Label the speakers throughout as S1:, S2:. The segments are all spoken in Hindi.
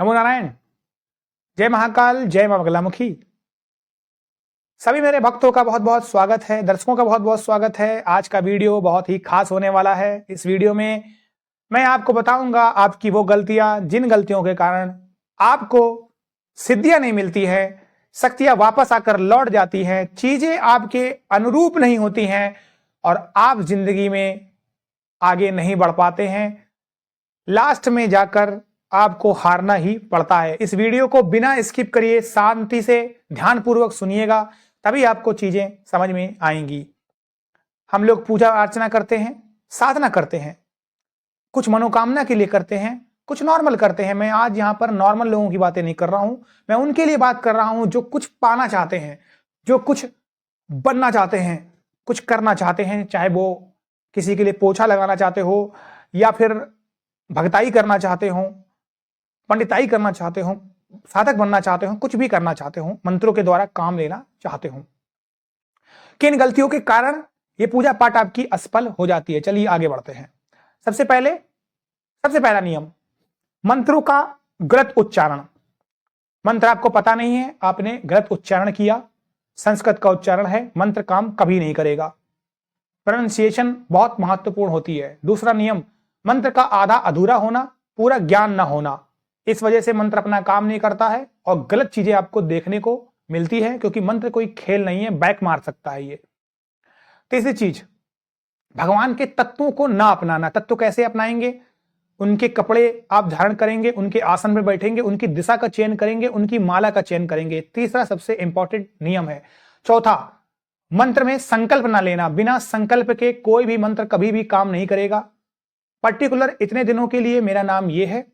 S1: नमो नारायण। जय महाकाल, जय मां बगलामुखी। सभी मेरे भक्तों का बहुत बहुत स्वागत है, दर्शकों का बहुत बहुत स्वागत है। आज का वीडियो बहुत ही खास होने वाला है। इस वीडियो में मैं आपको बताऊंगा आपकी वो गलतियां, जिन गलतियों के कारण आपको सिद्धियां नहीं मिलती है, शक्तियां वापस आकर लौट जाती हैं, चीजें आपके अनुरूप नहीं होती हैं और आप जिंदगी में आगे नहीं बढ़ पाते हैं। लास्ट में जाकर आपको हारना ही पड़ता है। इस वीडियो को बिना स्किप करिए, शांति से ध्यानपूर्वक सुनिएगा, तभी आपको चीजें समझ में आएंगी। हम लोग पूजा अर्चना करते हैं, साधना करते हैं, कुछ मनोकामना के लिए करते हैं, कुछ नॉर्मल करते हैं। मैं आज यहां पर नॉर्मल लोगों की बातें नहीं कर रहा हूं, मैं उनके लिए बात कर रहा हूं जो कुछ पाना चाहते हैं, जो कुछ बनना चाहते हैं, कुछ करना चाहते हैं। चाहे वो किसी के लिए पोछा लगाना चाहते हो, या फिर भगताई करना चाहते हो, पंडिताई करना चाहते हो, साधक बनना चाहते हो, कुछ भी करना चाहते हो, मंत्रों के द्वारा काम लेना चाहते हो। किन गलतियों के कारण ये पूजा पाठ आपकी असफल हो जाती है? चलिए आगे बढ़ते हैं। सबसे पहला नियम, मंत्रों का गलत उच्चारण। मंत्र आपको पता नहीं है, आपने गलत उच्चारण किया, संस्कृत का उच्चारण है, मंत्र काम कभी नहीं करेगा। प्रोनाउंसिएशन बहुत महत्वपूर्ण होती है। दूसरा नियम, मंत्र का आधा अधूरा होना, पूरा ज्ञान ना होना। इस वजह से मंत्र अपना काम नहीं करता है और गलत चीजें आपको देखने को मिलती है, क्योंकि मंत्र कोई खेल नहीं है, बैक मार सकता है ये। तीसरी चीज, भगवान के तत्वों को ना अपनाना। तत्व कैसे अपनाएंगे? उनके कपड़े आप धारण करेंगे, उनके आसन में बैठेंगे, उनकी दिशा का चयन करेंगे, उनकी माला का चयन करेंगे। तीसरा सबसे इंपॉर्टेंट नियम है। चौथा, मंत्र में संकल्प ना लेना। बिना संकल्प के कोई भी मंत्र कभी भी काम नहीं करेगा। पर्टिकुलर इतने दिनों के लिए मेरा नाम ये है,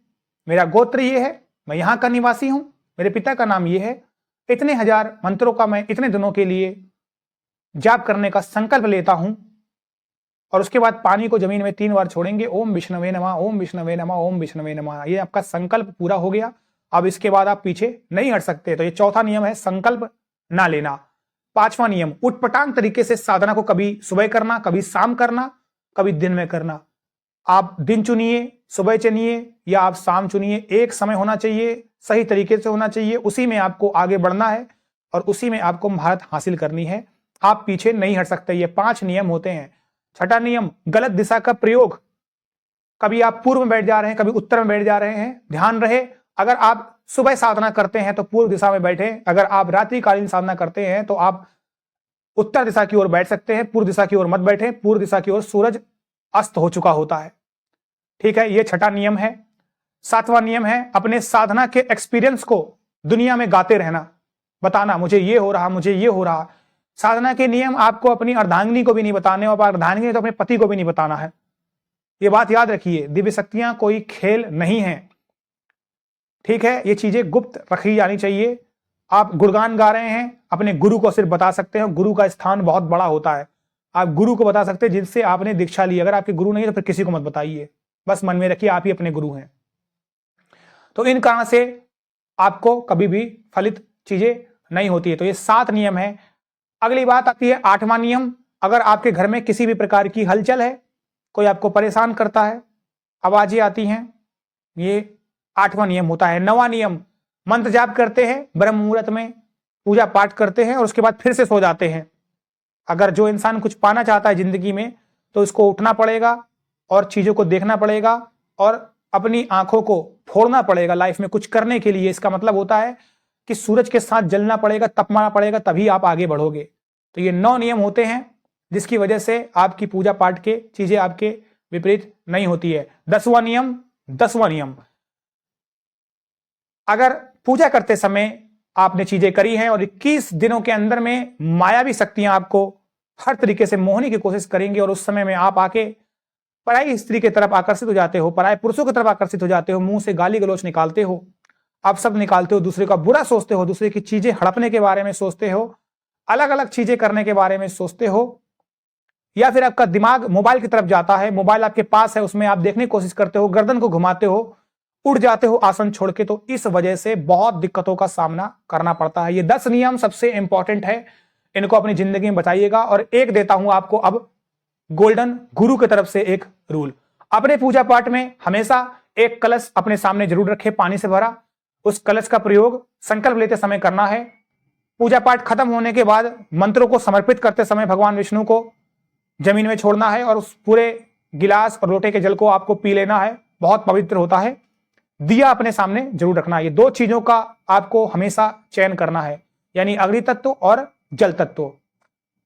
S1: मेरा गोत्र ये है, मैं यहां का निवासी हूं, मेरे पिता का नाम ये है, इतने हजार मंत्रों का मैं इतने दिनों के लिए जाप करने का संकल्प लेता हूं, और उसके बाद पानी को जमीन में 3 बार छोड़ेंगे। ओम विष्णवे नमः, ओम विष्णवे नमः, ओम विष्णवे नमः। ये आपका संकल्प पूरा हो गया। अब इसके बाद आप पीछे नहीं हट सकते। तो ये चौथा नियम है, संकल्प ना लेना। पांचवा नियम, उटपटांग तरीके से साधना को कभी सुबह करना, कभी शाम करना, कभी दिन में करना। आप दिन चुनिए, सुबह चुनिए या आप शाम चुनिए, एक समय होना चाहिए, सही तरीके से होना चाहिए, उसी में आपको आगे बढ़ना है और उसी में आपको महारत हासिल करनी है। आप पीछे नहीं हट सकते। ये 5 नियम होते हैं। छठा नियम, गलत दिशा का प्रयोग। कभी आप पूर्व में बैठ जा रहे हैं, कभी उत्तर में बैठ जा रहे हैं। ध्यान रहे, अगर आप सुबह साधना करते हैं तो पूर्व दिशा में बैठे, अगर आप रात्रिकालीन साधना करते हैं तो आप उत्तर दिशा की ओर बैठ सकते हैं, पूर्व दिशा की ओर मत बैठे। पूर्व दिशा की ओर सूरज अस्त हो चुका होता है। ठीक है, ये छठा नियम है। सातवां नियम है, अपने साधना के एक्सपीरियंस को दुनिया में गाते रहना, बताना मुझे ये हो रहा, मुझे ये हो रहा। साधना के नियम आपको अपनी अर्धांगिनी को भी नहीं बताने, और अर्धांगिनी तो अपने पति को भी नहीं बताना है। ये बात याद रखिए, दिव्य शक्तियां कोई खेल नहीं है। ठीक है, ये चीजें गुप्त रखी जानी चाहिए। आप गुणगान गा रहे हैं, अपने गुरु को सिर्फ बता सकते हैं। गुरु का स्थान बहुत बड़ा होता है। आप गुरु को बता सकते हैं जिनसे आपने दीक्षा ली। अगर आपके गुरु नहीं है तो फिर किसी को मत बताइए, बस मन में रखिए आप ही अपने गुरु हैं। तो इन कारण से आपको कभी भी फलित चीजें नहीं होती है। तो ये 7 नियम है। अगली बात आती है 8वां नियम। अगर आपके घर में किसी भी प्रकार की हलचल है, कोई आपको परेशान करता है, आवाजें आती हैं, ये 8वां नियम होता है। 9वां नियम, मंत्र जाप करते हैं, ब्रह्म मुहूर्त में पूजा पाठ करते हैं और उसके बाद फिर से सो जाते हैं। अगर जो इंसान कुछ पाना चाहता है जिंदगी में, तो इसको उठना पड़ेगा और चीजों को देखना पड़ेगा और अपनी आंखों को फोड़ना पड़ेगा लाइफ में कुछ करने के लिए। इसका मतलब होता है कि सूरज के साथ जलना पड़ेगा, तपमाना पड़ेगा, तभी आप आगे बढ़ोगे। तो ये 9 नियम होते हैं जिसकी वजह से आपकी पूजा पाठ के चीजें आपके विपरीत नहीं होती है। 10वां नियम, अगर पूजा करते समय आपने चीजें करी हैं और 21 दिनों के अंदर में मायावी शक्तियां आपको हर तरीके से मोहने की कोशिश करेंगी और उस समय में आप आके पराई स्त्री की तरफ आकर्षित हो जाते हो, पराये पुरुषों की तरफ आकर्षित हो जाते हो, मुंह से गाली गलौच निकालते हो, आप सब निकालते हो, दूसरे का बुरा सोचते हो, दूसरे की चीजें हड़पने के बारे में सोचते हो, अलग अलग चीजें करने के बारे में सोचते हो, या फिर आपका दिमाग मोबाइल की तरफ जाता है, मोबाइल आपके पास है, उसमें आप देखने की कोशिश करते हो, गर्दन को घुमाते हो, उड़ जाते हो आसन छोड़ के। तो इस वजह से बहुत दिक्कतों का सामना करना पड़ता है। ये 10 नियम सबसे इंपॉर्टेंट है, इनको अपनी जिंदगी में बचाइएगा। और एक देता हूं आपको अब गोल्डन गुरु की तरफ से एक रूल, अपने पूजा पाठ में हमेशा एक कलश अपने सामने जरूर रखें, पानी से भरा। उस कलश का प्रयोग संकल्प लेते समय करना है। पूजा पाठ खत्म होने के बाद मंत्रों को समर्पित करते समय भगवान विष्णु को जमीन में छोड़ना है और उस पूरे गिलास और लोटे के जल को आपको पी लेना है। बहुत पवित्र होता है। दिया अपने सामने जरूर रखना है। ये दो चीजों का आपको हमेशा चयन करना है, यानी अग्नि तत्व और जल तत्व।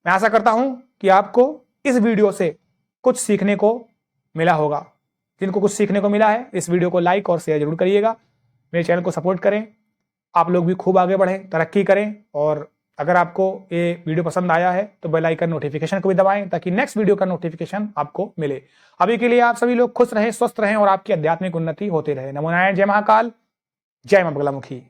S1: मैं आशा करता हूं कि आपको इस वीडियो से कुछ सीखने को मिला होगा। जिनको कुछ सीखने को मिला है, इस वीडियो को लाइक और शेयर जरूर करिएगा। मेरे चैनल को सपोर्ट करें, आप लोग भी खूब आगे बढ़ें, तरक्की करें। और अगर आपको ये वीडियो पसंद आया है तो बेल आइकन नोटिफिकेशन को भी दबाएं ताकि नेक्स्ट वीडियो का नोटिफिकेशन आपको मिले। अभी के लिए आप सभी लोग खुश रहें, स्वस्थ रहें और आपकी आध्यात्मिक उन्नति होती रहे। नमो नारायण। जय महाकाल, जय मां बगलामुखी।